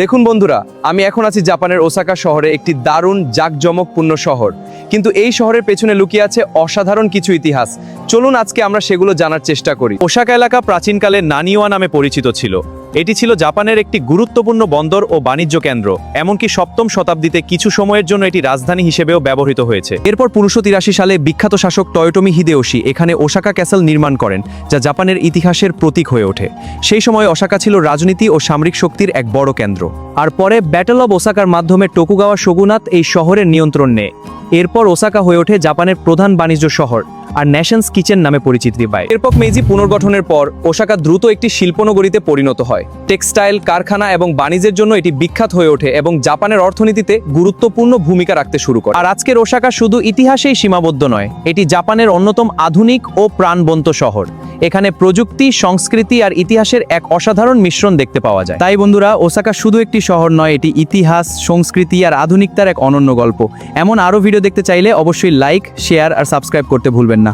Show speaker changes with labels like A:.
A: দেখুন বন্ধুরা, আমি এখন আছি জাপানের ওসাকা শহরে, একটি দারুণ জাঁকজমকপূর্ণ শহর। কিন্তু এই শহরের পেছনে লুকিয়ে আছে অসাধারণ কিছু ইতিহাস। চলুন আজকে আমরা সেগুলো জানার চেষ্টা করি। ওসাকা এলাকা প্রাচীনকালে নানিওয়া নামে পরিচিত ছিল। এটি ছিল জাপানের একটি গুরুত্বপূর্ণ বন্দর ও বাণিজ্য কেন্দ্র। এমনকি সপ্তম শতাব্দীতে কিছু সময়ের জন্য এটি রাজধানী হিসেবেও ব্যবহৃত হয়েছে। এরপর 1583 সালে বিখ্যাত শাসক টয়োটোমি হিদেয়োশি এখানে ওসাকা ক্যাসেল নির্মাণ করেন, যা জাপানের ইতিহাসের প্রতীক হয়ে ওঠে। সেই সময় ওসাকা ছিল রাজনীতি ও সামরিক শক্তির এক বড় কেন্দ্র। আর পরে ব্যাটল অব ওসাকার মাধ্যমে টোকুগাওয়া শোগুনাত এই শহরের নিয়ন্ত্রণ নেয়। এরপর ওসাকা হয়ে ওঠে জাপানের প্রধান বাণিজ্য শহর আর ন্যাশনস কিচেন নামে পরিচিতি পায়। এরপর মেইজি পুনর্গঠনের পর ওসাকা দ্রুত একটি শিল্পনগরীতে পরিণত হয়। টেক্সটাইল কারখানা এবং বাণিজ্যের জন্য এটি বিখ্যাত হয়ে ওঠে এবং জাপানের অর্থনীতিতে গুরুত্বপূর্ণ ভূমিকা রাখতে শুরু করে। আর আজকের ওসাকা শুধু ইতিহাসেই সীমাবদ্ধ নয়, এটি জাপানের অন্যতম আধুনিক ও প্রাণবন্ত শহর। এখানে প্রযুক্তি, সংস্কৃতি আর ইতিহাসের এক অসাধারণ মিশ্রণ দেখতে পাওয়া যায়। তাই বন্ধুরা, ওসাকা শুধু একটি শহর নয়, এটি ইতিহাস, সংস্কৃতি আর আধুনিকতার এক অনন্য গল্প। এমন আরও ভিডিও দেখতে চাইলে অবশ্যই লাইক, শেয়ার আর সাবস্ক্রাইব করতে ভুলবেন না।